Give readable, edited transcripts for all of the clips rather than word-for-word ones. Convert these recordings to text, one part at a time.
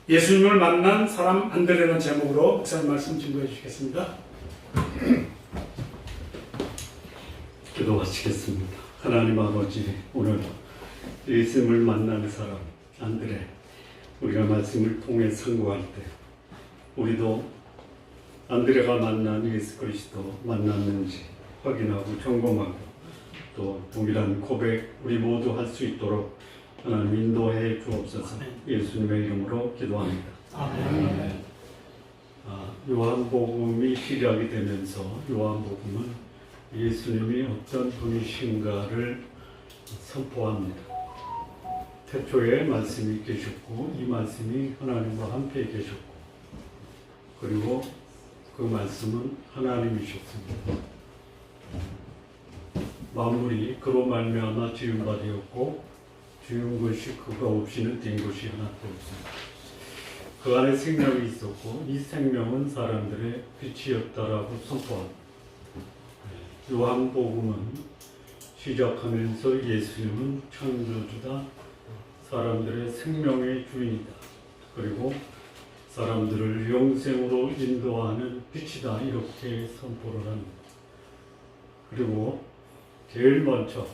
예수님을 만난 사람 안드레라는 제목으로 목사님 말씀 증거해 주시겠습니다. 기도하시겠습니다. 하나님 아버지, 오늘 예수님을 만나는 사람 안드레, 우리가 말씀을 통해 선고할 때 우리도 안드레가 만난 예수 그리스도 만났는지 확인하고 점검하고 또 동일한 고백 우리 모두 할 수 있도록 하나님 인도해 주옵소서. 예수님의 이름으로 기도합니다. 아멘. 요한복음이 시작이 되면서 요한복음은 예수님이 어떤 분이신가를 선포합니다. 태초에 말씀이 계셨고 이 말씀이 하나님과 함께 계셨고 그리고 그 말씀은 하나님이셨습니다. 만물이 그로 말미암아 지은 바 되었고 지은 것이 그가 없이는 된 것이 하나도 없습니다. 그 안에 생명이 있었고 이 생명은 사람들의 빛이었다라고 선포합니다. 요한복음은 시작하면서 예수님은 창조주다, 사람들의 생명의 주인이다, 그리고 사람들을 영생으로 인도하는 빛이다, 이렇게 선포를 합니다. 그리고 제일 먼저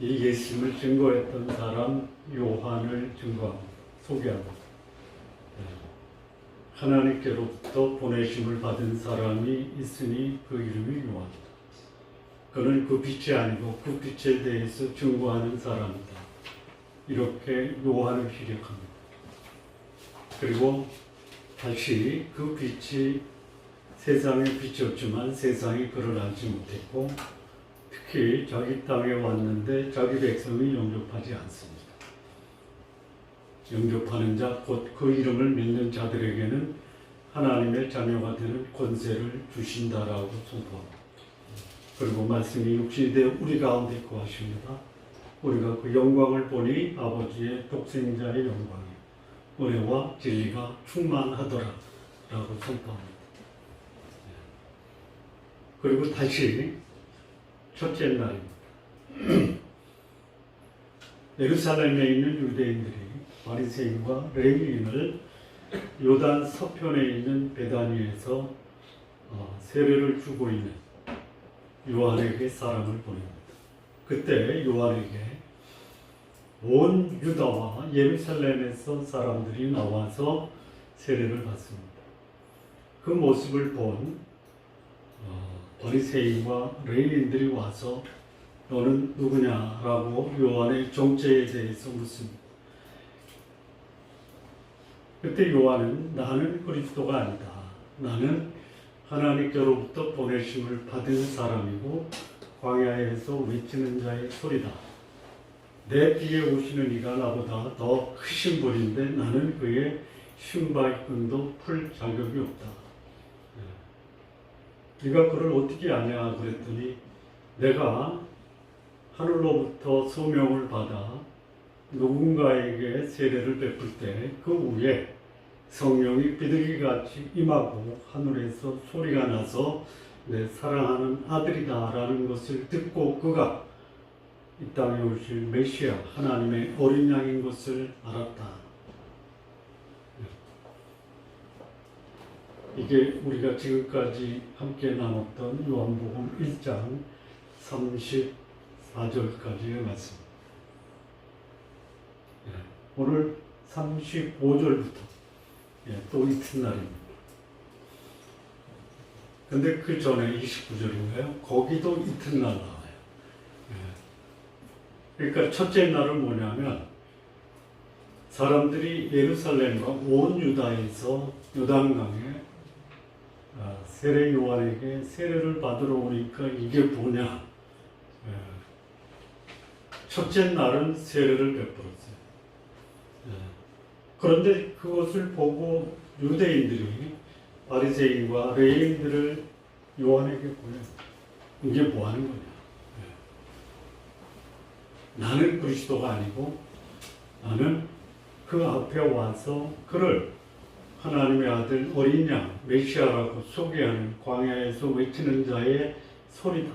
이 예수님을 증거했던 사람 요한을 증거합니다. 소개합니다. 하나님께로부터 보내심을 받은 사람이 있으니 그 이름이 요한이다. 그는 그 빛이 아니고 그 빛에 대해서 증거하는 사람이다. 이렇게 요한을 시작합니다. 그리고 다시 그 빛이 세상의 빛이었지만 세상이 그를 알지 못했고 특히 자기 땅에 왔는데 자기 백성이 영접하지 않습니다. 영접하는 자, 곧 그 이름을 믿는 자들에게는 하나님의 자녀가 되는 권세를 주신다라고 선포합니다. 그리고 말씀이 육신이 되어 우리 가운데 거하십니다. 우리가 그 영광을 보니 아버지의 독생자의 영광이요 은혜와 진리가 충만하더라 라고 선포합니다. 그리고 다시 첫째 날입니다. 예루살렘에 있는 유대인들이 바리새인과 레위인을 요단 서편에 있는 베다니에서 세례를 주고 있는 요한에게 사람을 보냅니다. 그때 요한에게 온 유다와 예루살렘에서 사람들이 나와서 세례를 받습니다. 그 모습을 본 바리새인과 레위인들이 와서 너는 누구냐라고 요한의 정체에 대해서 묻습니다. 그때 요한은 나는 그리스도가 아니다. 나는 하나님께로부터 보내심을 받은 사람이고 광야에서 외치는 자의 소리다. 내 뒤에 오시는 이가 나보다 더 크신 분인데 나는 그의 신발끈도 풀 자격이 없다. 네가 그를 어떻게 아냐 그랬더니 내가 하늘로부터 소명을 받아 누군가에게 세례를 베풀 때 그 후에 성령이 비둘기같이 임하고 하늘에서 소리가 나서 내 사랑하는 아들이다 라는 것을 듣고 그가 이 땅에 오실 메시아 하나님의 어린 양인 것을 알았다. 이게 우리가 지금까지 함께 나눴던 요한복음 1장 34절까지의 말씀. 오늘 35절부터 또 이튿날입니다. 근데 그 전에 29절인가요? 거기도 이튿날 나와요. 그러니까 첫째 날은 뭐냐면 사람들이 예루살렘과 온 유다에서 요단강에 세례 요한에게 세례를 받으러 오니까 이게 뭐냐? 첫째 날은 세례를 베풀었어요. 그런데 그것을 보고 유대인들이 바리새인과 레위인들을 요한에게 보내요. 이게 뭐 하는 거냐? 나는 그리스도가 아니고 나는 그 앞에 와서 그를 하나님의 아들 어린 양 메시아라고 소개하는 광야에서 외치는 자의 소리다.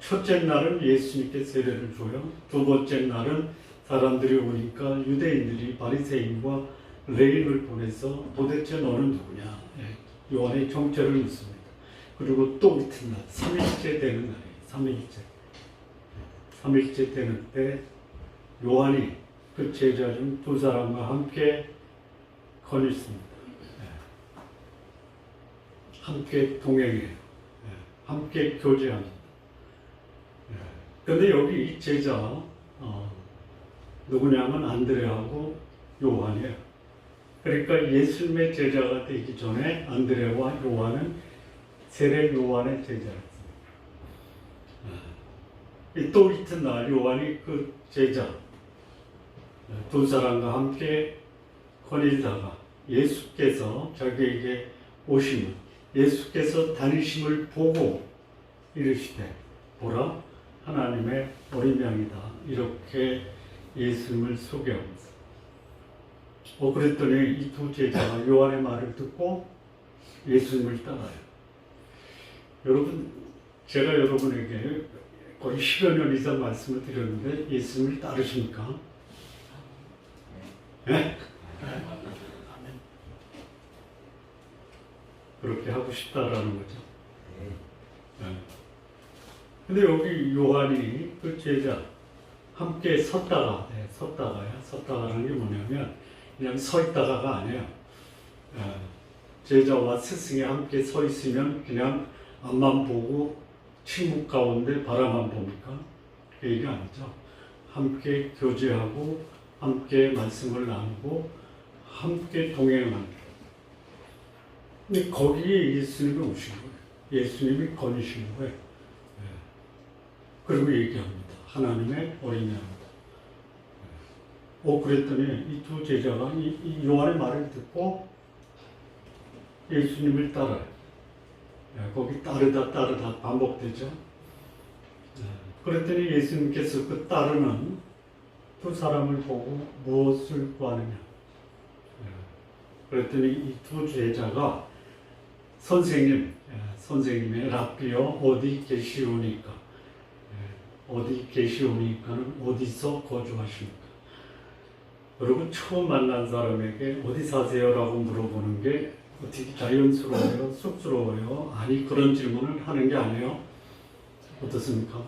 첫째 날은 예수님께 세례를 줘요. 두 번째 날은 사람들이 오니까 유대인들이 바리새인과 레인을 보내서 도대체 너는 누구냐? 예, 요한의 정체를 묻습니다. 그리고 또 이튿날 3일째 되는 날이에요. 3일째 되는 때 요한이 그 제자 중 두 사람과 함께 거닐습니다. 예. 함께 동행해요. 예. 함께 교제합니다. 그런데 여기 이 제자 누구냐면 안드레하고 요한이에요. 그러니까 예수님의 제자가 되기 전에 안드레와 요한은 세례 요한의 제자였습니다. 또 이튿날 요한이 그 제자 두 사람과 함께 거닐다가 예수께서 자기에게 오심을 예수께서 다니심을 보고 이르시되 보라 하나님의 어린 양이다 이렇게 예수님을 소개합니다. 그랬더니 이 두 제자가 요한의 말을 듣고 예수님을 따라요. 여러분, 제가 여러분에게 거의 10여 년 이상 말씀을 드렸는데 예수님을 따르십니까? 네? 그렇게 하고 싶다라는 거죠. 네. 근데 여기 요한이 그 제자 함께 섰다가라는 게 뭐냐면 그냥 서 있다가가 아니에요. 제자와 스승이 함께 서 있으면 그냥 앞만 보고 침묵 가운데 바라만 봅니까? 그 얘기 아니죠. 함께 교제하고 함께 말씀을 나누고 함께 동행하는. 근데 거기에 예수님이 오신 거예요. 예수님이 거니시는 거예요. 그리고 얘기합니다. 하나님의 어린 양이다. 그랬더니 이 두 제자가 이 요한의 말을 듣고 예수님을 따라요. 거기 따르다 반복되죠. 그랬더니 예수님께서 그 따르는 두 사람을 보고 무엇을 구하느냐. 그랬더니 이 두 제자가 선생님의 랍비여 어디 계시오니까. 어디 계시오니까는 어디서 거주하십니까? 여러분 처음 만난 사람에게 어디 사세요라고 물어보는 게 어떻게 자연스러워요? 쑥스러워요? 아니 그런 질문을 하는 게 아니에요. 어떻습니까?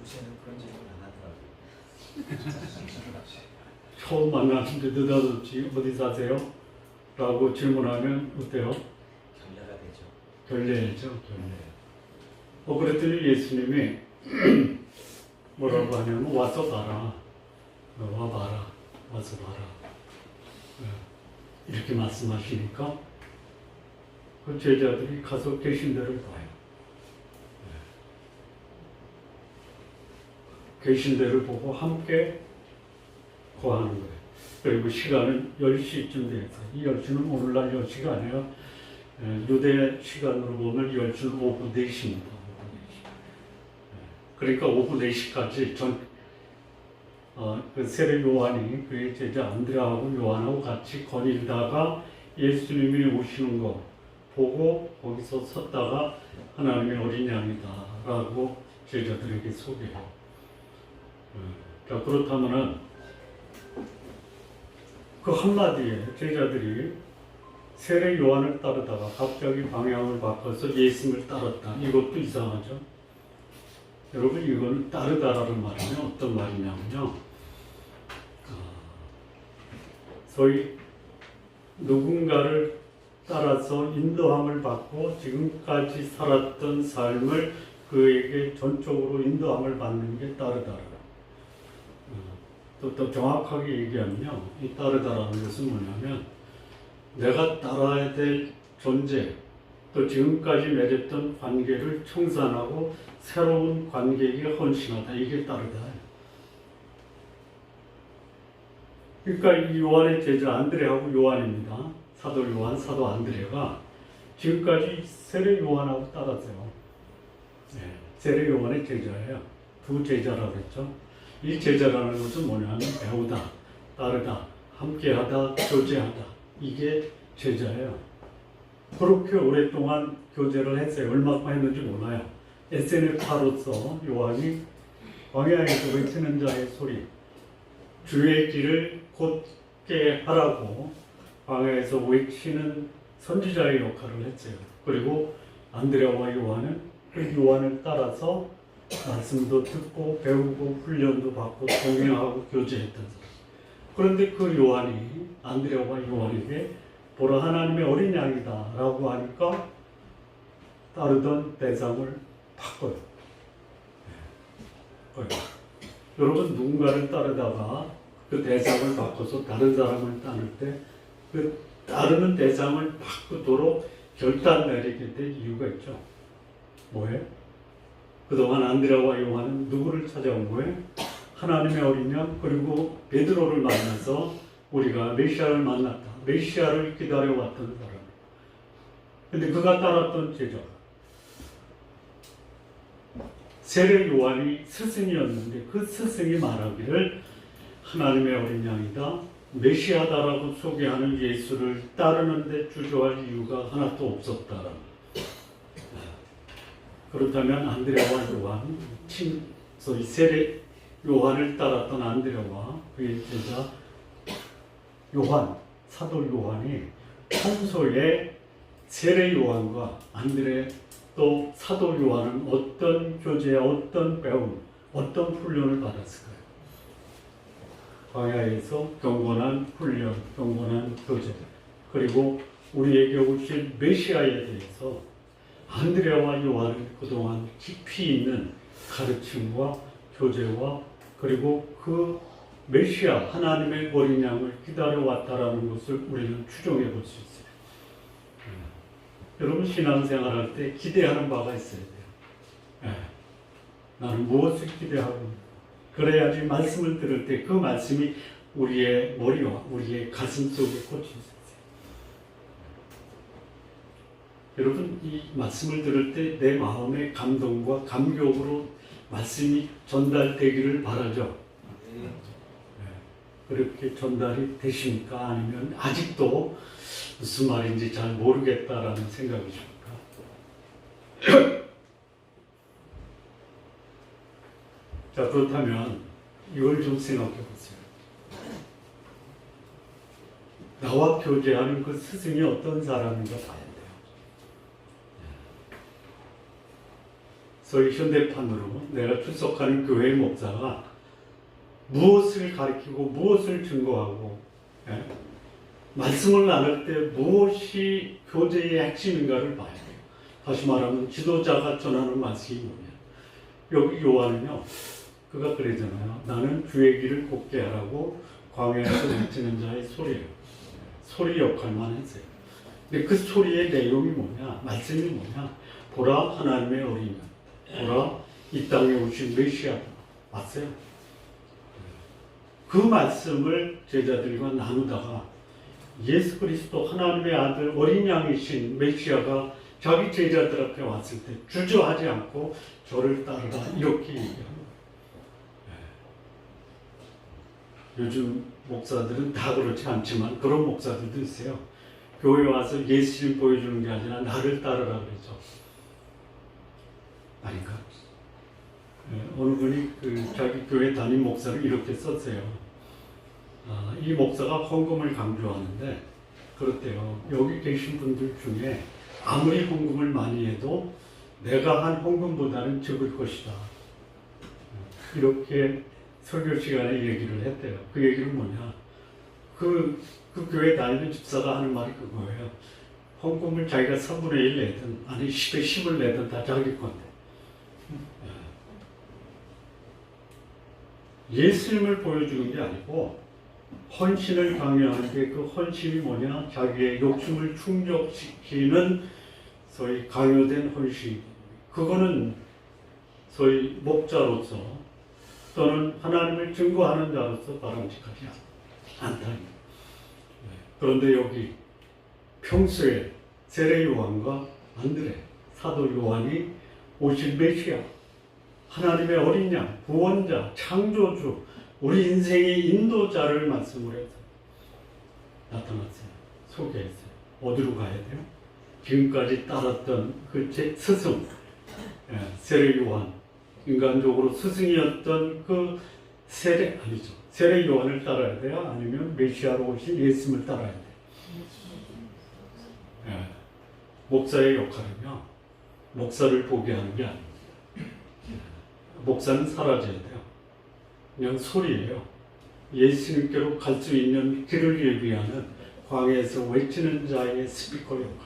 요새는 그런 질문 안 하더라고요. 처음 만났는데 느닷없이 어디 사세요? 라고 질문하면 어때요? 결례가 되죠. 결례죠. 그랬더니 예수님이 뭐라고 하냐면 와서 봐라. 와서 봐라. 이렇게 말씀하시니까 그 제자들이 가서 계신 데를 봐요. 계신 데를 보고 함께 거하는 거예요. 그리고 시간은 10시쯤 되었어요. 이 10시는 오늘날 10시가 아니라 유대 시간으로 보면 10시는 오후 4시입니다. 그러니까 오후 4시까지 그 세례 요한이 그의 제자 안드레하고 요한하고 같이 거닐다가 예수님이 오시는 거 보고 거기서 섰다가 하나님의 어린 양이다 라고 제자들에게 소개해요. 자, 그렇다면은 그 한마디에 제자들이 세례 요한을 따르다가 갑자기 방향을 바꿔서 예수님을 따랐다. 이것도 이상하죠. 여러분 이거는 따르다라는 말이면 어떤 말이냐면요. 소위 누군가를 따라서 인도함을 받고 지금까지 살았던 삶을 그에게 전적으로 인도함을 받는 게 따르다라. 또 정확하게 얘기하면요. 이 따르다라는 것은 뭐냐면 내가 따라야 될 존재 또 지금까지 맺었던 관계를 청산하고 새로운 관계에게 헌신하다. 이게 따르다. 그러니까 이 요한의 제자 안드레하고 요한입니다. 사도 요한, 사도 안드레가 지금까지 세례 요한하고 따랐어요. 세례 요한의 제자예요. 두 제자라고 했죠. 이 제자라는 것은 뭐냐면 배우다, 따르다, 함께하다, 교제하다. 이게 제자예요. 그렇게 오랫동안 교제를 했어요. 얼마큼 했는지 몰라요. SNF파로서 요한이 광야에서 외치는 자의 소리, 주의 길을 곧게 하라고 광야에서 외치는 선지자의 역할을 했어요. 그리고 안드레아와 요한은 그 요한을 따라서 말씀도 듣고 배우고 훈련도 받고 동행하고 교제했던 사람. 그런데 그 요한이 안드레아와 요한에게 보라 하나님의 어린 양이다 라고 하니까 따르던 대상을 바꿔요. 여러분 누군가를 따르다가 그 대상을 바꿔서 다른 사람을 따를 때 그 따르는 대상을 바꾸도록 결단 내리게 된 이유가 있죠. 뭐예요? 그동안 안드레아와 요한은 누구를 찾아온 거예요? 하나님의 어린 양 그리고 베드로를 만나서 우리가 메시아를 만났다. 메시아를 기다려왔던 사람. 근데 그가 따랐던 제자. 세례 요한이 스승이었는데 그 스승이 말하기를 하나님의 어린 양이다. 메시아다라고 소개하는 예수를 따르는데 주저할 이유가 하나도 없었다라는. 그렇다면 안드레아와 요한, 소위 세례 요한을 따랐던 안드레아와 그의 제자 요한, 사도 요한이 평소에 세례 요한과 안드레 또 사도 요한은 어떤 교제, 어떤 배움, 어떤 훈련을 받았을까요? 광야에서 경건한 훈련, 경건한 교제, 그리고 우리에게 오실 메시아에 대해서 안드레아와 요한은 그동안 깊이 있는 가르침과 교제와 그리고 그 메시아 하나님의 어린 양을 기다려왔다라는 것을 우리는 추정해 볼 수 있어요. 여러분 신앙생활할 때 기대하는 바가 있어야 돼요. 나는 무엇을 기대하고 있는가? 그래야지 말씀을 들을 때 그 말씀이 우리의 머리와 우리의 가슴 속에 꽂힐 수 있어요. 여러분 이 말씀을 들을 때 내 마음의 감동과 감격으로 말씀이 전달되기를 바라죠. 그렇게 전달이 되십니까? 아니면 아직도 무슨 말인지 잘 모르겠다라는 생각이십니까? 자, 그렇다면 이걸 좀 생각해 보세요. 나와 교제하는 그 스승이 어떤 사람인가 봐야 돼요. 소위 현대판으로 내가 출석하는 교회 목사가 무엇을 가르치고 무엇을 증거하고 말씀을 나눌 때 무엇이 교제의 핵심인가를 봐야 돼요. 다시 말하면 지도자가 전하는 말씀이 뭐냐. 여기 요한은요. 그가 그러잖아요. 나는 주의 길을 곱게 하라고 광야에서 외치는 자의 소리예요. 소리 역할만 했어요. 근데 그 소리의 내용이 뭐냐? 말씀이 뭐냐? 보라 하나님의 어린 양. 보라 이 땅에 오신 메시아다. 맞어요? 그 말씀을 제자들과 나누다가 예수 그리스도 하나님의 아들 어린 양이신 메시아가 자기 제자들 앞에 왔을 때 주저하지 않고 저를 따르라 이렇게 얘기합니다. 요즘 목사들은 다 그렇지 않지만 그런 목사들도 있어요. 교회 와서 예수님 보여주는 게 아니라 나를 따르라 그러죠. 아닌가? 어느 분이 자기 교회 담임 목사를 이렇게 썼어요. 이 목사가 헌금을 강조하는데 그렇대요. 여기 계신 분들 중에 아무리 헌금을 많이 해도 내가 한 헌금보다는 적을 것이다. 이렇게 설교 시간에 얘기를 했대요. 그 얘기는 뭐냐? 그 교회 다니는 집사가 하는 말이 그거예요. 헌금을 자기가 3분의 1 내든 아니 10에 10을 내든 다 자기 건데. 예수님을 보여주는 게 아니고 헌신을 강요하는 게 그 헌신이 뭐냐? 자기의 욕심을 충족시키는 소위 강요된 헌신. 그거는 소위 목자로서 또는 하나님을 증거하는 자로서 바람직하지 않다. 그런데 여기 평소에 세례 요한과 안드레, 사도 요한이 오실 메시아, 하나님의 어린 양, 구원자, 창조주, 우리 인생의 인도자를 말씀으로 해서 나타났어요. 소개했어요. 어디로 가야 돼요? 지금까지 따랐던 그 스승, 세례 요한, 인간적으로 스승이었던 그 세례 아니죠. 세례 요한을 따라야 돼요? 아니면 메시아로 오신 예수님을 따라야 돼요? 목사의 역할은요, 목사를 보게 하는 게 아닙니다. 목사는 사라져야 돼요. 그냥 소리예요. 예수님께로 갈 수 있는 길을 예비하는 광야에서 외치는 자의 스피커 역할이에요.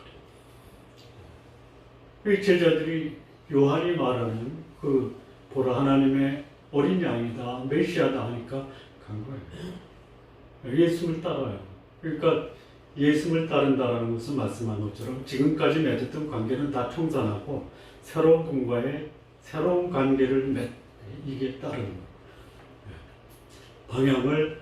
이 제자들이 요한이 말하는 그 보라 하나님의 어린 양이다, 메시아다 하니까 간 거예요. 예수님을 따라요. 그러니까 예수님을 따른다라는 것은 말씀한 것처럼 지금까지 맺었던 관계는 다 청산하고 새로운 분과의 새로운 관계를 이게 따르는 거예요. 방향을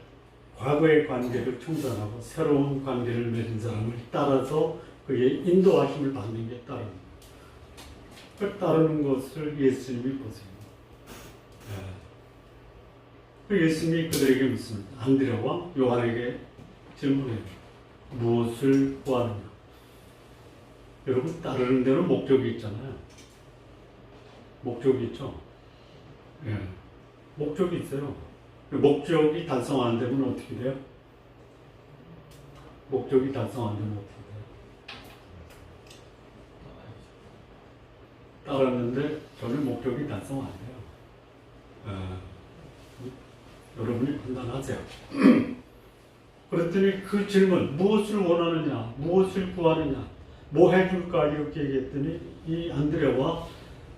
과거의 관계를 청산하고 새로운 관계를 맺은 사람을 따라서 그의 인도하심을 받는 게 따르는 거예요. 그 따르는 것을 예수님이 보세요. 예수님이 그들에게 묻습니다. 안드레와 요한에게 질문해요. 무엇을 구하느냐? 여러분, 따르는 데는 목적이 있잖아요. 목적이 있죠? 목적이 있어요. 목적이 달성 안 되면 어떻게 돼요? 목적이 달성 안 되면 어떻게 돼요? 따랐는데 전혀 목적이 달성 안 돼요. 여러분이 판단하세요. 그랬더니 그 질문, 무엇을 원하느냐, 무엇을 구하느냐, 뭐 해줄까 이렇게 얘기했더니 이 안드레와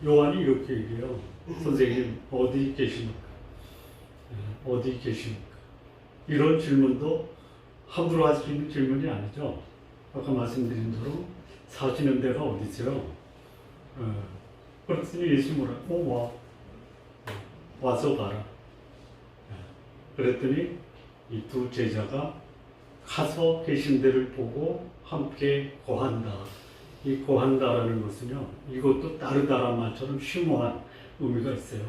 요한이 이렇게 얘기해요. 선생님, 어디 계십니까? 어디 계십니까? 이런 질문도 함부로 할 수 있는 질문이 아니죠. 아까 말씀드린 대로 사시는 데가 어디세요? 그랬더니 예수님이 와서 봐라. 그랬더니 이 두 제자가 가서 계신 데를 보고 함께 거한다. 이 거한다라는 것은요, 이것도 따르다란 말처럼 심오한 의미가 있어요.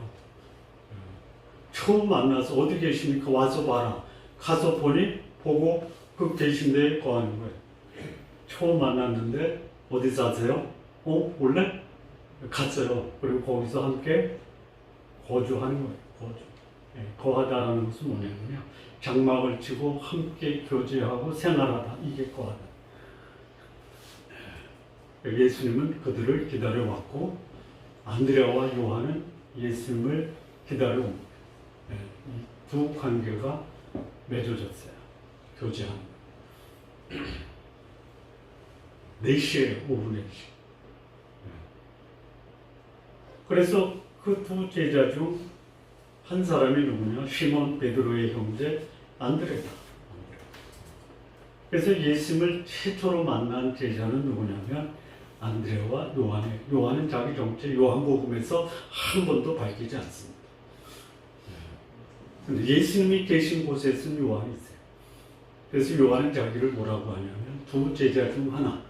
처음 만나서 어디 계십니까? 와서 봐라. 가서 보니 보고 그 계신 데에 거하는 거예요. 처음 만났는데 어디 사세요? 원래 갔어요. 그리고 거기서 함께 거주하는 거예요. 거주. 거하다라는 것은 뭐냐면요, 장막을 치고 함께 교제하고 생활하다. 이게 거하다. 예수님은 그들을 기다려왔고 안드레와 요한은 예수님을 기다려온 거예요. 이 두 관계가 맺어졌어요. 교제하는 거예요. 4시에 오후 4시. 그래서 그 두 제자 중 한 사람이 누구냐? 시몬 베드로의 형제 안드레다. 그래서 예수님을 최초로 만난 제자는 누구냐면 안드레와 요한이에요. 요한은 자기 정체 요한복음에서 한 번도 밝히지 않습니다. 근데 예수님이 계신 곳에서는 요한이 있어요. 그래서 요한은 자기를 뭐라고 하냐면 두 제자 중 하나,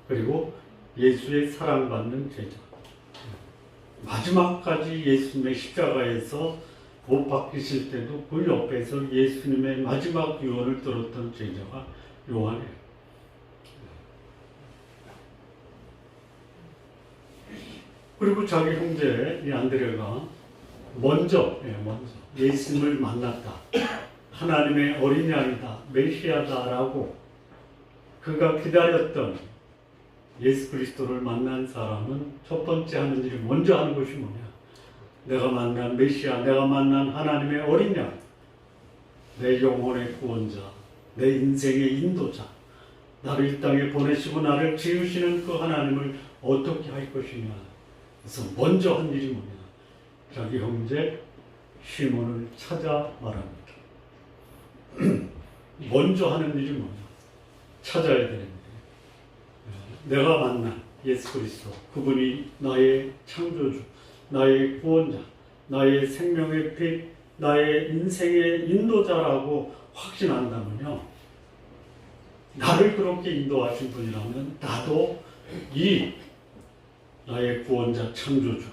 그리고 예수의 사랑받는 제자. 마지막까지 예수님의 십자가에서 못 박히실 때도 그 옆에서 예수님의 마지막 유언을 들었던 제자가 요한이에요. 그리고 자기 형제 이 안드레가 먼저 예수님을 만났다. 하나님의 어린 양이다. 메시아다라고 그가 기다렸던 예수 그리스도를 만난 사람은 첫 번째 하는 일이 먼저 하는 것이 뭐냐? 내가 만난 메시아, 내가 만난 하나님의 어린 양, 내 영혼의 구원자, 내 인생의 인도자, 나를 이 땅에 보내시고 나를 지으시는 그 하나님을 어떻게 할 것이냐. 그래서 먼저 한 일이 뭐냐? 자기 형제 시몬을 찾아 말합니다. 먼저 하는 일이 뭐냐? 찾아야 되는 내가 만난 예수 그리스도, 그분이 나의 창조주, 나의 구원자, 나의 생명의 빛, 나의 인생의 인도자라고 확신한다면요, 나를 그렇게 인도하신 분이라면 나도 이 나의 구원자, 창조주,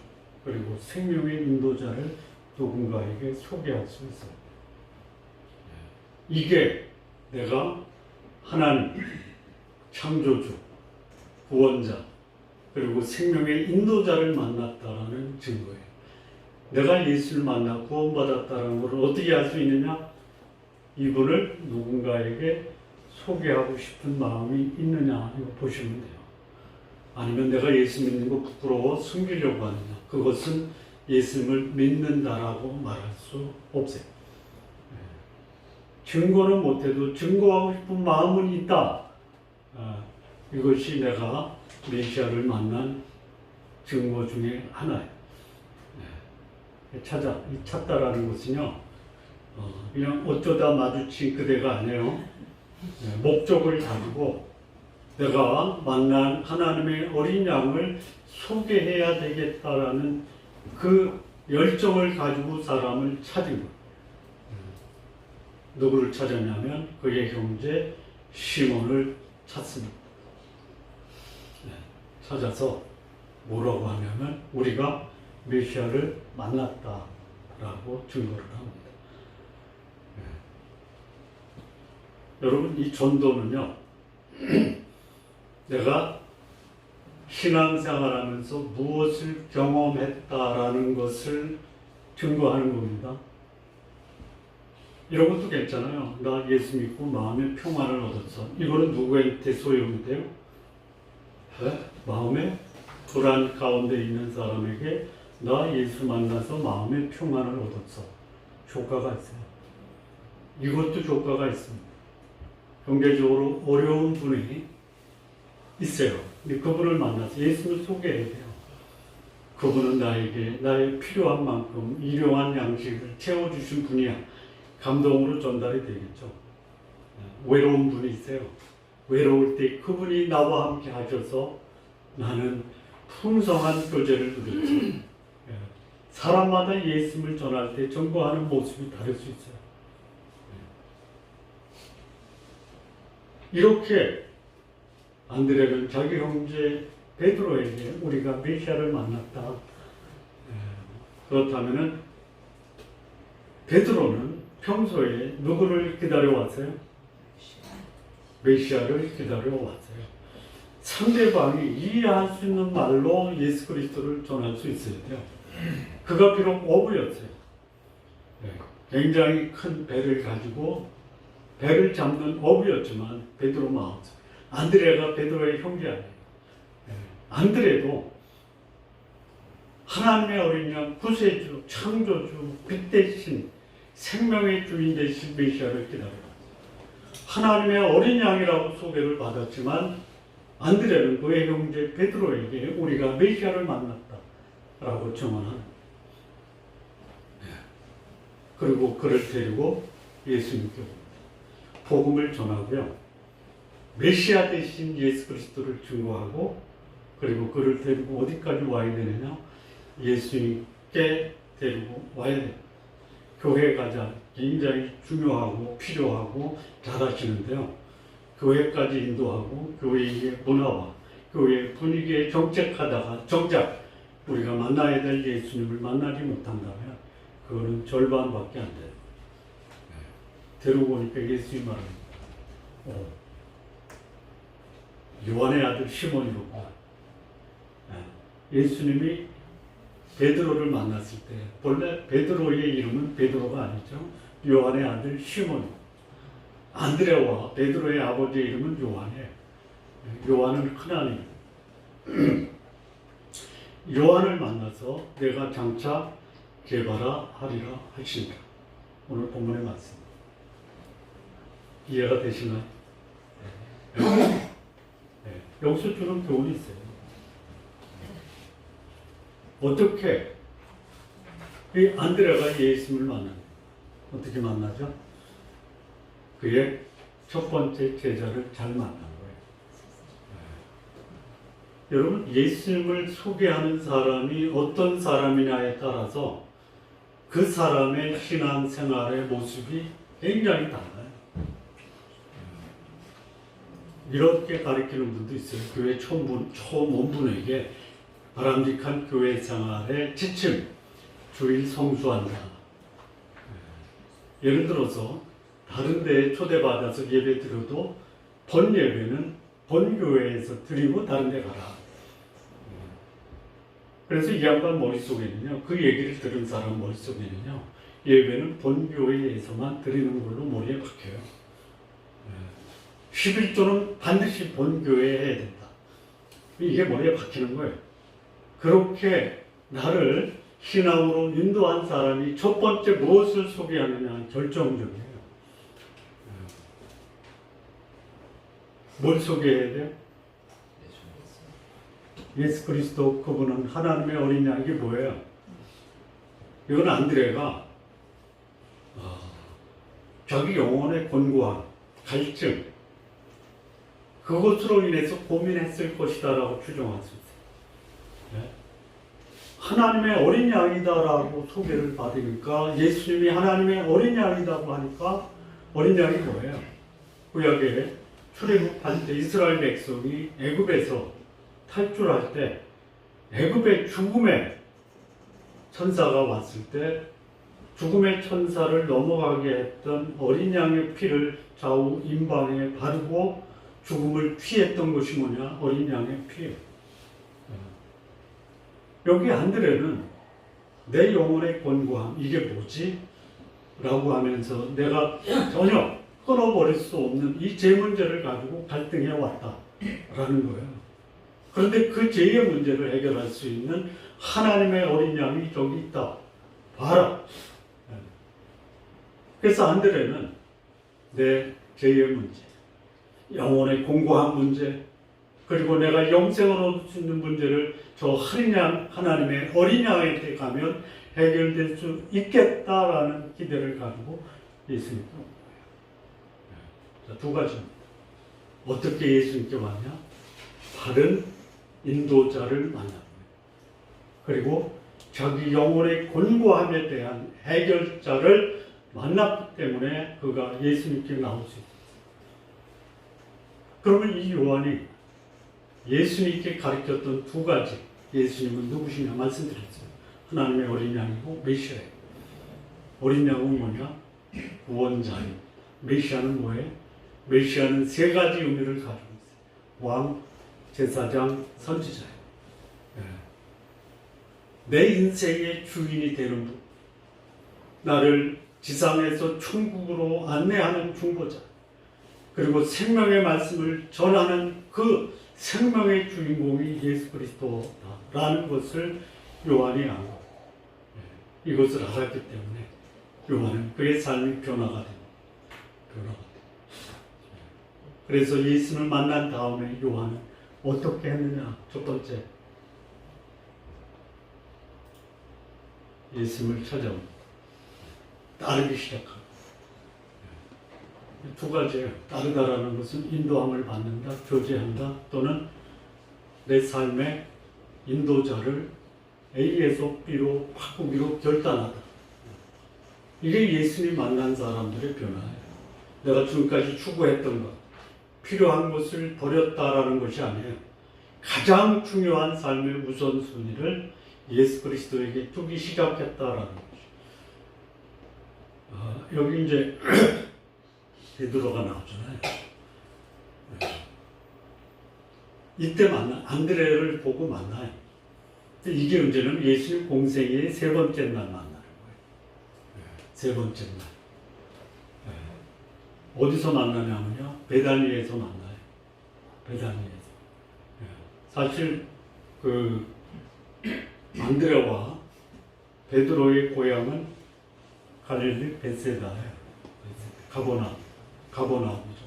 그리고 생명의 인도자를 누군가에게 소개할 수 있어요. 이게 내가 하나님, 창조주, 구원자, 그리고 생명의 인도자를 만났다라는 증거예요. 내가 예수를 만나 구원받았다는 것을 어떻게 알 수 있느냐? 이분을 누군가에게 소개하고 싶은 마음이 있느냐 이거 보시면 돼요. 아니면 내가 예수 믿는 거 부끄러워 숨기려고 하느냐? 그것은 예수님을 믿는다라고 말할 수 없어요. 증거는 못해도 증거하고 싶은 마음은 있다. 이것이 내가 메시아를 만난 증거 중에 하나예요. 찾다라는 것은요, 그냥 어쩌다 마주친 그대가 아니에요. 목적을 가지고 내가 만난 하나님의 어린 양을 소개해야 되겠다라는 그 열정을 가지고 사람을 찾은 거예요. 누구를 찾았냐면 그의 형제 시몬을 찾습니다. 찾아서 뭐라고 하냐면 우리가 메시아를 만났다라고 증거를 합니다. 여러분 이 전도는요 내가 신앙생활하면서 무엇을 경험했다라는 것을 증거하는 겁니다. 이런 것도 괜찮아요. 나 예수 믿고 마음의 평안을 얻었어. 이거는 누구한테 소용이 돼요? 마음의 불안 가운데 있는 사람에게 나 예수 만나서 마음의 평안을 얻었어. 효과가 있어요. 이것도 효과가 있습니다. 경제적으로 어려운 분이 있어요. 근데 그분을 만나서 예수를 소개해야 돼요. 그분은 나에게 나의 필요한 만큼 일용한 양식을 채워주신 분이야. 감동으로 전달이 되겠죠. 외로운 분이 있어요. 외로울 때 그분이 나와 함께 하셔서 나는 풍성한 교제를 누렸죠. 사람마다 예수님을 전할 때 전거하는 모습이 다를 수 있어요. 이렇게 안드레는 자기 형제 베드로에게 우리가 메시아를 만났다. 그렇다면은 베드로는 평소에 누구를 기다려왔어요? 메시아를 기다려왔어요. 상대방이 이해할 수 있는 말로 예수 그리스도를 전할 수 있어야 돼요. 그가 비록 어부였어요. 굉장히 큰 배를 가지고 배를 잡는 어부였지만 베드로 마음. 안드레가 베드로의 형제 아니에요. 안드레도 하나님의 어린 양 구세주, 창조주, 빛 대신 생명의 주인 되신 메시아를 기다려요. 하나님의 어린 양이라고 소개를 받았지만 안드레는 그의 형제 베드로에게 우리가 메시아를 만났다라고 증언하는. 그리고 그를 데리고 예수님께 복음을 전하고요. 메시아 대신 예수 그리스도를 증거하고 그리고 그를 데리고 어디까지 와야 되느냐? 예수님께 데리고 와야 돼요. 교회 가자 굉장히 중요하고 필요하고 잘하시는데요. 교회까지 인도하고 교회의 문화와 교회의 분위기에 정착하다가 정작 우리가 만나야 될 예수님을 만나지 못한다면 그거는 절반밖에 안 돼요. 데리고 오니까 예수님 말합니다. 요한의 아들 시몬이로구나. 예수님이 베드로를 만났을 때 본래 베드로의 이름은 베드로가 아니죠. 요한의 아들 시몬. 안드레와 베드로의 아버지의 이름은 요한이에요. 요한은 큰아들. 요한을 만나서 내가 장차 개바라 하리라 하신다. 오늘 본문의 말씀. 이해가 되시나요? 여기서 주는 교훈이 있어요. 어떻게 이 안드레가 예수님을 만나요? 어떻게 만나죠? 그의 첫 번째 제자를 잘 만난 거예요. 여러분, 예수님을 소개하는 사람이 어떤 사람이냐에 따라서 그 사람의 신앙생활의 모습이 굉장히 달라요. 이렇게 가르치는 분도 있어요. 교회 초문분에게 바람직한 교회 생활의 지침, 주일 성수한다. 예를 들어서 다른 데에 초대받아서 예배 드려도 본 예배는 본 교회에서 드리고 다른 데 가라. 그래서 이 양반 머릿속에는요, 그 얘기를 들은 사람 머릿속에는요, 예배는 본교회에서만 드리는 걸로 머리에 박혀요. 11조는 반드시 본교회에 해야 된다. 이게 머리에 박히는 거예요. 그렇게 나를 신앙으로 인도한 사람이 첫 번째 무엇을 소개하느냐 결정적이에요. 뭘 소개해야 돼요? 예수 그리스도, 그분은 하나님의 어린 양. 이게 뭐예요? 이건 안드레가 자기 영혼의 곤고함, 갈증, 그것으로 인해서 고민했을 것이다라고 추정할 수 있어요. 네? 하나님의 어린 양이다라고 소개를 받으니까, 예수님이 하나님의 어린 양이라고 하니까, 어린 양이 뭐예요? 구약에 출애굽할 때 이스라엘 백성이 애굽에서 탈출할 때 애굽의 죽음의 천사가 왔을 때 죽음의 천사를 넘어가게 했던 어린 양의 피를 좌우 임방에 바르고 죽음을 피했던 것이 뭐냐? 어린 양의 피예요. 여기 안드레는 내 영혼의 곤고함, 이게 뭐지? 라고 하면서 내가 전혀 끊어버릴 수 없는 이 죄 문제를 가지고 갈등해 왔다 라는 거예요. 그런데 그 죄의 문제를 해결할 수 있는 하나님의 어린 양이 저기 있다. 봐라. 그래서 안드레는 내 죄의 문제, 영혼의 공고한 문제, 그리고 내가 영생을 얻을 수 있는 문제를 저 어린 양, 하나님의 어린 양에게 가면 해결될 수 있겠다라는 기대를 가지고 예수님께 온 거예요. 자, 두 가지입니다. 어떻게 예수님께 왔냐? 바른 인도자를 만납니다. 그리고 자기 영혼의 곤고함에 대한 해결자를 만났기 때문에 그가 예수님께 나올 수 있었어요. 그러면 이 요한이 예수님께 가르쳤던 두 가지, 예수님은 누구시냐 말씀드렸어요. 하나님의 어린 양이고 메시아예요. 어린 양은 뭐냐? 구원자예요. 메시아는 뭐예요? 메시아는 세 가지 의미를 가지고 있어요. 왕, 제사장, 선지자예요. 내 인생의 주인이 되는 분, 나를 지상에서 천국으로 안내하는 중보자, 그리고 생명의 말씀을 전하는 그 생명의 주인공이 예수 그리스도다라는 것을 요한이 안 거예요. 이것을 알았기 때문에 요한은 그의 삶이 변화가 됩니다. 그래서 예수를 만난 다음에 요한은 어떻게 했느냐? 첫 번째, 예수님을 찾아옵니다. 따르기 시작합니다. 두 가지예요. 따르다라는 것은 인도함을 받는다, 교제한다, 또는 내 삶의 인도자를 A에서 B로 바꾸기로 결단하다. 이게 예수님 만난 사람들의 변화예요. 내가 지금까지 추구했던 것, 필요한 것을 버렸다라는 것이 아니에요. 가장 중요한 삶의 우선순위를 예수 그리스도에게 두기 시작했다라는 것이죠. 여기 이제 베드로가 나오잖아요. 이때 안드레를 보고 만나요. 이게 언제는 예수님 공생의 세 번째 날 만나는 거예요. 세 번째 날. 어디서 만나냐면요, 베다니에서 만나요. 베다니에서. 사실 그 안드레와 베드로의 고향은 갈릴리 벳세다예요. 가버나움이죠.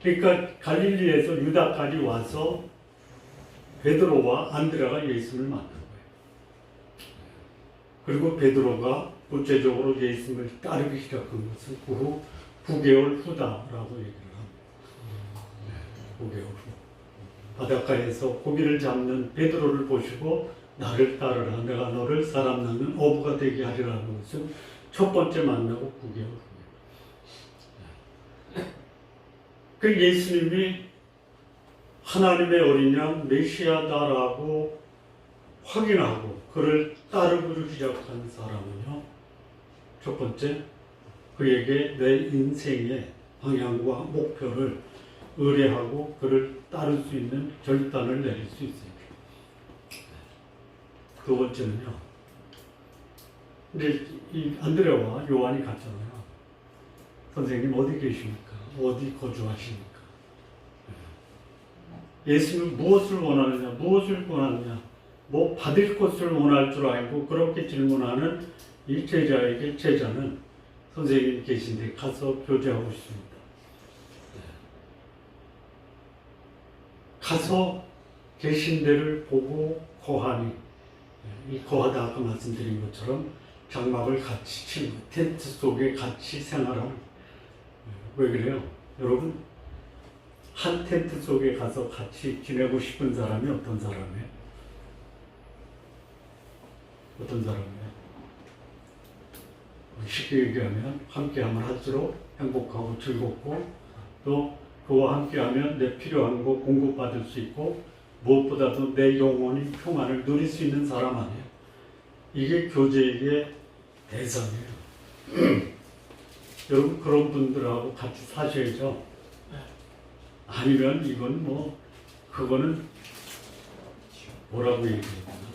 그러니까 갈릴리에서 유다까지 와서 베드로와 안드레가 예수님을 만난 거예요. 그리고 베드로가 구체적으로 예수님을 따르기 시작한 것은 그 후 9개월 후다라고 얘기를 합니다. 9개월 후. 바닷가에서 고기를 잡는 베드로를 보시고 나를 따르라, 내가 너를 사람 낳는 어부가 되게 하리라는 것은 첫 번째 만나고 9개월 후에. 그 예수님이 하나님의 어린 양 메시아다라고 확인하고 그를 따르기 시작한 사람은요, 첫 번째, 그에게 내 인생의 방향과 목표를 의뢰하고 그를 따를 수 있는 결단을 내릴 수 있어요. 두 번째는요. 이제 이 안드레와 요한이 갔잖아요. 선생님 어디 계십니까? 어디 거주하십니까? 예수는 무엇을 원하느냐? 무엇을 원하느냐? 뭐 받을 것을 원할 줄 알고 그렇게 질문하는 이 제자에게 제자는 선생님이 계신데 가서 교제하고 싶습니다. 가서 계신 데를 보고 거하니, 이 거하다 아까 말씀드린 것처럼 장막을 같이 치는, 텐트 속에 같이 생활하는. 왜 그래요? 여러분, 한 텐트 속에 가서 같이 지내고 싶은 사람이 어떤 사람이에요? 어떤 사람이에요? 쉽게 얘기하면 함께하면 할수록 행복하고 즐겁고 또 그와 함께하면 내 필요한 거 공급받을 수 있고 무엇보다도 내 영혼이 평안을 누릴 수 있는 사람 아니에요. 이게 교제의 대상이에요. 여러분 그런 분들하고 같이 사셔야죠. 아니면 이건 뭐 그거는 뭐라고 얘기해야 되나?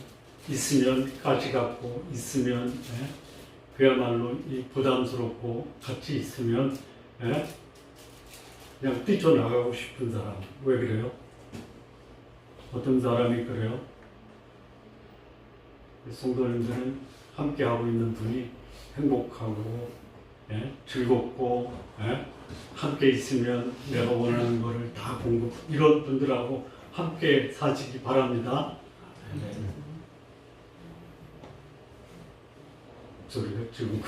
있으면 가지 갖고 있으면 그야말로 이 부담스럽고 같이 있으면 그냥 뛰쳐나가고 싶은 사람. 왜 그래요? 어떤 사람이 그래요? 성도님들은 함께하고 있는 분이 행복하고 즐겁고 함께 있으면 내가 원하는 것을 다 공급, 이런 분들하고 함께 사시기 바랍니다. 소리가 지금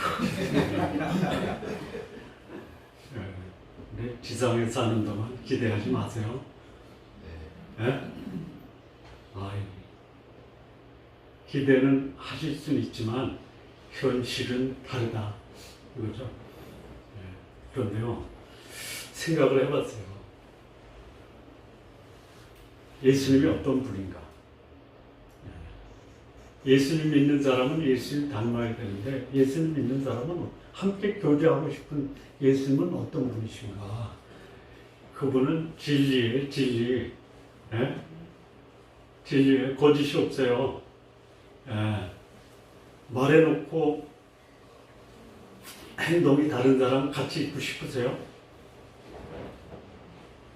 근데 지상에 사는 동안 기대하지 마세요. 기대는 하실 수는 있지만 현실은 다르다 이거죠. 그런데요, 생각을 해봤어요. 예수님이 어떤 분인가? 예수님 믿는 사람은 예수님 닮아야 되는데 예수님 믿는 사람은 함께 교제하고 싶은 예수님은 어떤 분이신가? 그분은 진리예요, 진리. 진리에 거짓이 없어요. 말해놓고 행동이 다른 사람 같이 있고 싶으세요?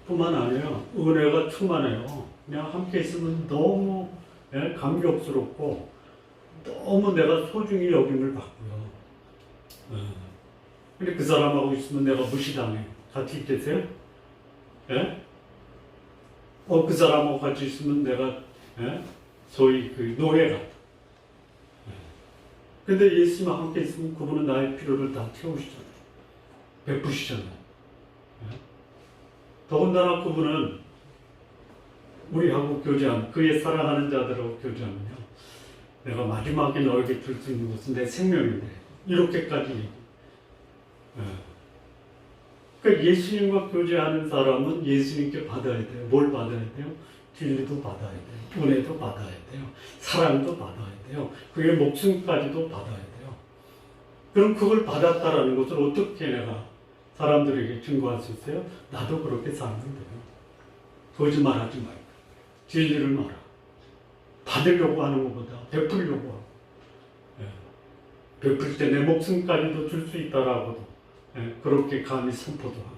뿐만 아니라 은혜가 충만해요. 그냥 함께 있으면 너무 감격스럽고 너무 내가 소중히 여김을 받고요. 근데 그 사람하고 있으면 내가 무시당해. 같이 있겠어요? 그 사람하고 같이 있으면 내가 소위 그 노예 같아. 근데 예수님과 함께 있으면 그분은 나의 필요를 다 채우시잖아요. 베푸시잖아요. 더군다나 그분은 우리하고 교제하는, 그의 사랑하는 자들하고 교제하면요, 내가 마지막에 너에게 줄 수 있는 것은 내 생명인데, 이렇게까지 얘기해요. 그러니까 예수님과 교제하는 사람은 예수님께 받아야 돼요. 뭘 받아야 돼요? 진리도 받아야 돼요. 은혜도 받아야 돼요. 사랑도 받아야 돼요. 그의 목숨까지도 받아야 돼요. 그럼 그걸 받았다라는 것을 어떻게 내가 사람들에게 증거할 수 있어요? 나도 그렇게 살면 돼요. 거짓말하지 말고 진리를 말하. 받으려고 하는 것보다 베풀려고 하고, 베풀 때 내 목숨까지도 줄 수 있다라고도 그렇게 감히 선포도 하고,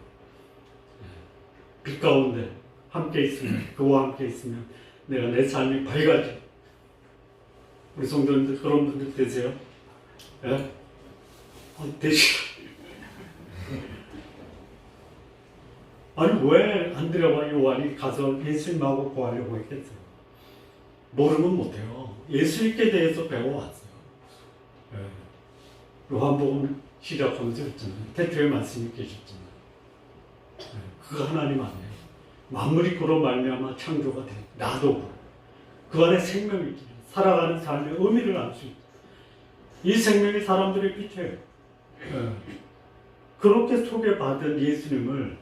빛 가운데 함께 있으면, 그와 함께 있으면 내가 내 삶이 밝아져. 우리 성도님들 그런 분들 되세요? 되시죠? 아니 왜 안드레와 요한이 가서 예수님하고 구하려고 했겠어요? 모르면 못해요. 예수님께 대해서 배워왔어요. 요한복음 시작하면서 했잖아요. 태초에 말씀이 계셨잖아요. 그거 하나님 아니에요. 만물이 그로 말미암아 창조가 돼. 나도 그 안에 생명이 있죠. 살아가는 삶의 의미를 알 수 있죠. 이 생명이 사람들의 빛이에요. 그렇게 소개받은 예수님을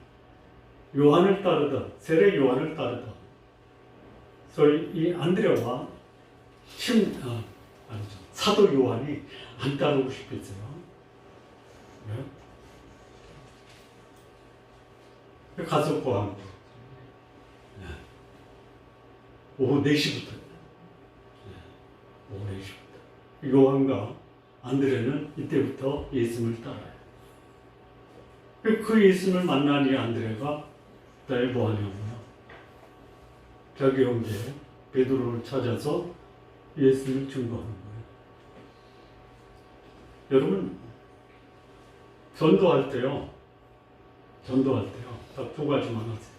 요한을 따르던, 세례 요한을 따르던 소위 이 안드레와 사도 요한이 안 따르고 싶겠어요. 가서 구한 거. 오후 4시부터. 오후 4시. 요한과 안드레는 이때부터 예수님을 따라요. 그 예수님을 만난 이 안드레가 그다음에 뭐 하냐고요. 자기 형제 베드로를 찾아서 예수님을 증거하는 거예요. 여러분, 전도할 때요. 딱 두 가지만 하세요.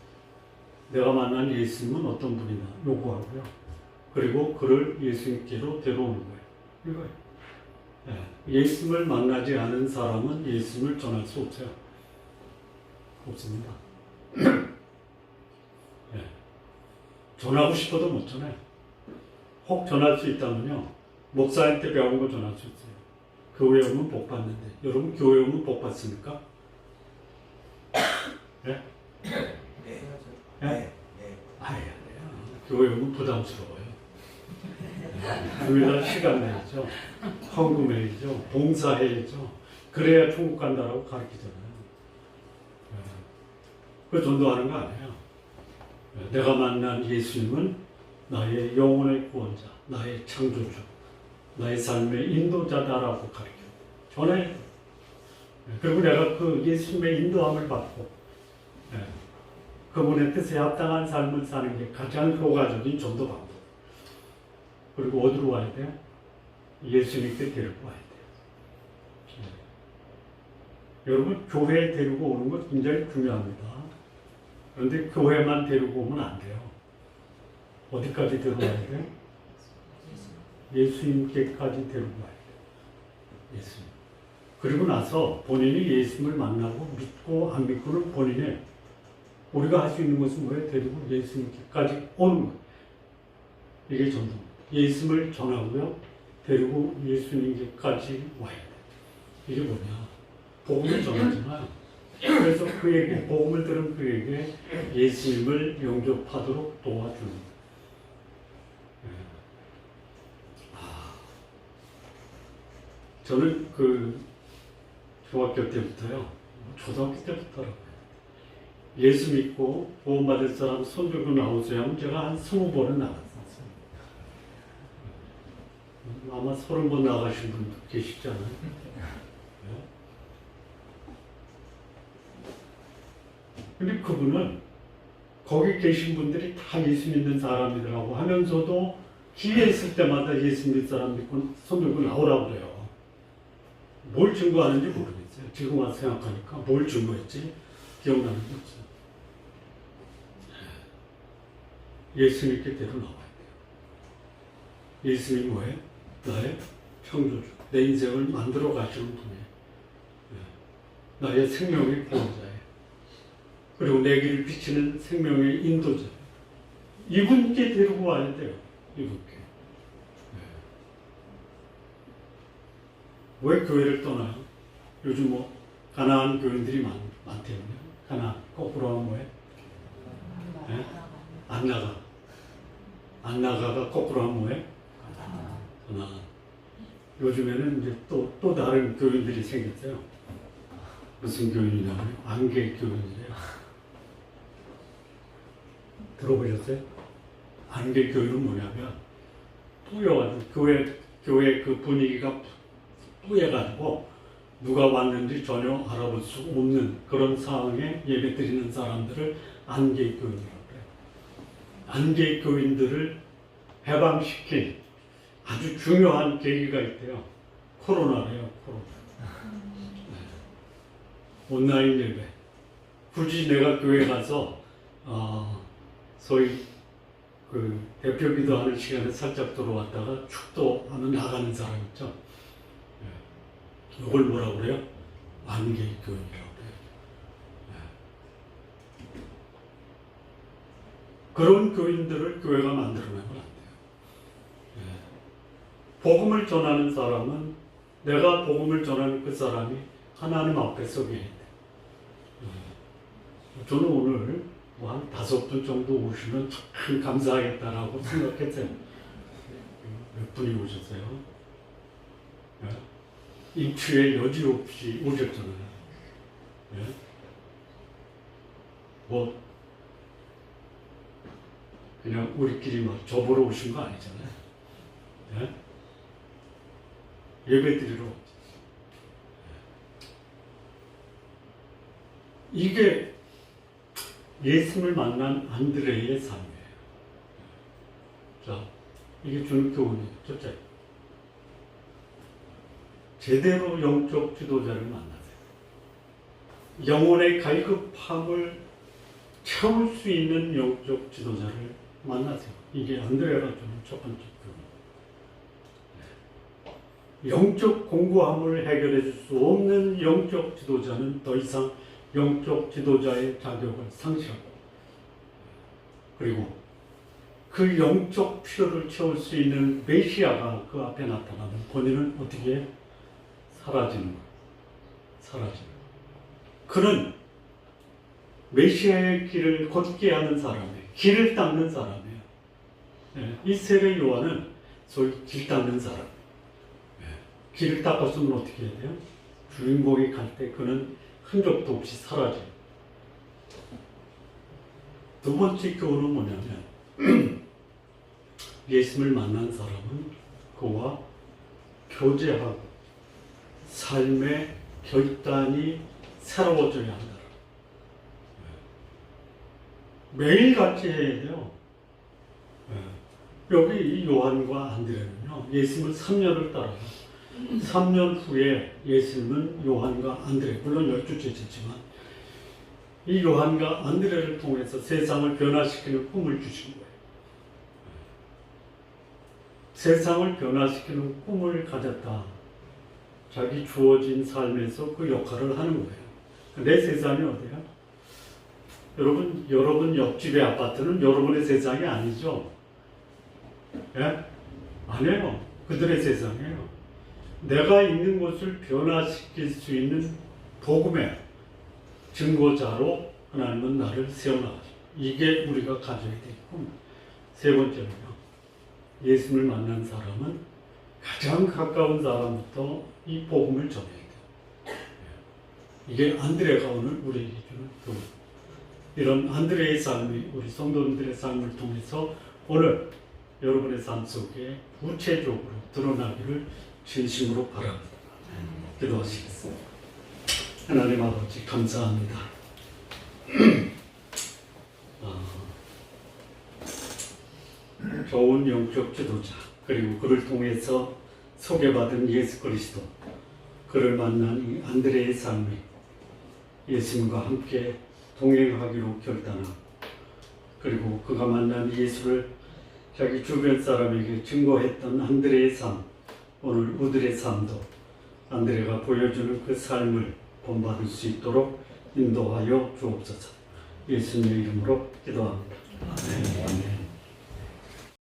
내가 만난 예수님은 어떤 분이냐 요구하고요. 그리고 그를 예수님께로 데려오는 거예요. 이거예요. 예수님을 만나지 않은 사람은 예수님을 전할 수 없어요. 없습니다. 전하고 싶어도 못 전해요. 혹 전할 수 있다면요. 목사한테 배운 거 전할 수 있어요. 교회 오면 복 받는데. 여러분 교회 오면 복 받습니까? 네? 네? 아예 아니에요. 교회 오면 부담스러워요. 주일날 시간 내야죠. 헌금해야죠. 봉사해야죠. 그래야 천국 간다라고 가르치잖아요. 그 전도하는 거 아니에요. 내가 만난 예수님은 나의 영혼의 구원자, 나의 창조주, 나의 삶의 인도자다라고 가르쳐요. 전해. 그리고 내가 그 예수님의 인도함을 받고 그분의 뜻에 합당한 삶을 사는 게 가장 효과적인 전도 방법. 그리고 어디로 와야 돼요? 예수님께 데리고 와야 돼요. 여러분, 교회에 데리고 오는 것 굉장히 중요합니다. 그런데 교회만 데리고 오면 안 돼요. 어디까지 데려와야 돼요? 예수님께까지 데리고 와야 돼요. 예수님. 그리고 나서 본인이 예수님을 만나고 믿고 안 믿고는 본인의 우리가 할 수 있는 것은 뭐예요? 데리고 예수님께까지 오는 거예요. 이게 전도입니다. 예수님을 전하고요. 데리고 예수님께까지 와야 돼요. 이게 뭐냐? 복음을 전하잖아요. 그래서 그에게 복음을 들은 그에게 예수님을 영접하도록 도와주는 거예요. 저는 그 중학교 때부터요, 초등학교 때부터라고요. 예수 믿고 구원받을 사람 손 들고 나오세요 하면 제가 한 20번은 나갔어요. 아마 30번 나가신 분도 계시잖아요. 근데 그분은 거기 계신 분들이 다 예수 믿는 사람이더라고 하면서도 기회 있을 때마다 예수 믿는 사람 믿고 손 들고 나오라고 그래요. 뭘 증거하는지 모르겠어요. 지금 와서 생각하니까 뭘 증거했지? 기억나는 게 없어요. 예수님께 데려 나와야 돼요. 예수님이 뭐예요? 나의 창조주, 내 인생을 만들어 가시는 분이에요. 나의 생명의 구원자예요. 그리고 내 길을 비치는 생명의 인도자예요. 이분께 데리고 와야 돼요. 이분께. 왜 교회를 떠나요? 요즘 뭐 가난한 교인들이 많대요. 가난 거꾸로 하면 뭐예요? 네? 안 나가. 안 나가가 거꾸로 하면 뭐예요? 가난. 요즘에는 이제 또 다른 교인들이 생겼어요. 무슨 교인이냐면 안개 교인이래요. 들어보셨어요? 안개 교인은 뭐냐면 뿌여가지고 교회 그 분위기가 뿌여가지고 누가 왔는지 전혀 알아볼 수 없는 그런 상황에 예배 드리는 사람들을 안개 교인이라고 해요. 안개 교인들을 해방시킨 아주 중요한 계기가 있대요. 코로나래요. 코로나. 온라인 예배. 굳이 내가 교회 가서 소위 그 대표 기도하는 시간에 살짝 들어왔다가 축도하면 나가는 사람 있죠. 이걸 뭐라고 그래요? 안개 교인이라고 그래요. 그런 교인들을 교회가 만들어내면 안 돼요. 복음을 전하는 사람은 내가 복음을 전하는 그 사람이 하나님 앞에 서게 해야 돼요. 저는 오늘 뭐 한 5분 정도 오시면 참 감사하겠다라고 생각했어요. 몇 분이 오셨어요? 인추에 여지없이 오셨잖아요. 뭐 그냥 우리끼리 막 저보러 오신 거 아니잖아요. 예배드리러 오지. 이게 예수님을 만난 안드레의 삶이에요. 자, 이게 주는 교훈이에요. 첫째, 제대로 영적 지도자를 만나세요. 영혼의 갈급함을 채울 수 있는 영적 지도자를 만나세요. 이게 안드레가 주는 첫 번째 교훈. 영적 공고함을 해결해 줄 수 없는 영적 지도자는 더 이상 영적 지도자의 자격을 상실하고, 그리고 그 영적 필요를 채울 수 있는 메시아가 그 앞에 나타나면 본인은 어떻게 사라지는 거예요. 사라지는 거예요. 그는 메시아의 길을 걷게 하는 사람이에요. 길을 닦는 사람이에요. 이 세례 요한은 소위 길 닦는 사람. 길을 닦았으면 어떻게 해야 돼요? 주인공이 갈 때 그는 흔적도 없이 사라져요. 두 번째 교훈은 뭐냐면 예수님을 만난 사람은 그와 교제하고 삶의 결단이 새로워져야 한다. 매일 같이 해야 돼요. 여기 이 요한과 안드레는요, 예수님을 3년을 따라요. 3년 후에 예수님은 요한과 안드레, 물론 12제지만 이 요한과 안드레를 통해서 세상을 변화시키는 꿈을 주신 거예요. 세상을 변화시키는 꿈을 가졌다. 자기 주어진 삶에서 그 역할을 하는 거예요. 내 세상이 어디야? 여러분 옆집의 아파트는 여러분의 세상이 아니죠? 예? 아니에요. 그들의 세상이에요. 내가 있는 곳을 변화시킬 수 있는 복음의 증거자로 하나님은 나를 세워나가죠. 이게 우리가 가져야 될 꿈. 세 번째는요, 예수님을 만난 사람은 가장 가까운 사람부터 이 복음을 전해야 돼요. 이게 안드레가 오늘 우리에게 주는 교훈. 이런 안드레의 삶이 우리 성도님들의 삶을 통해서 오늘 여러분의 삶 속에 구체적으로 드러나기를 진심으로 바랍니다. 기도하시겠습니다. 하나님 아버지 감사합니다. 좋은 영적 지도자, 그리고 그를 통해서 소개받은 예수 그리스도, 그를 만난 이 안드레의 삶이 예수님과 함께 동행하기로 결단하고, 그리고 그가 만난 예수를 자기 주변 사람에게 증거했던 안드레의 삶, 오늘 우리들의 삶도 안드레가 보여주는 그 삶을 본받을 수 있도록 인도하여 주옵소서. 예수님의 이름으로 기도합니다.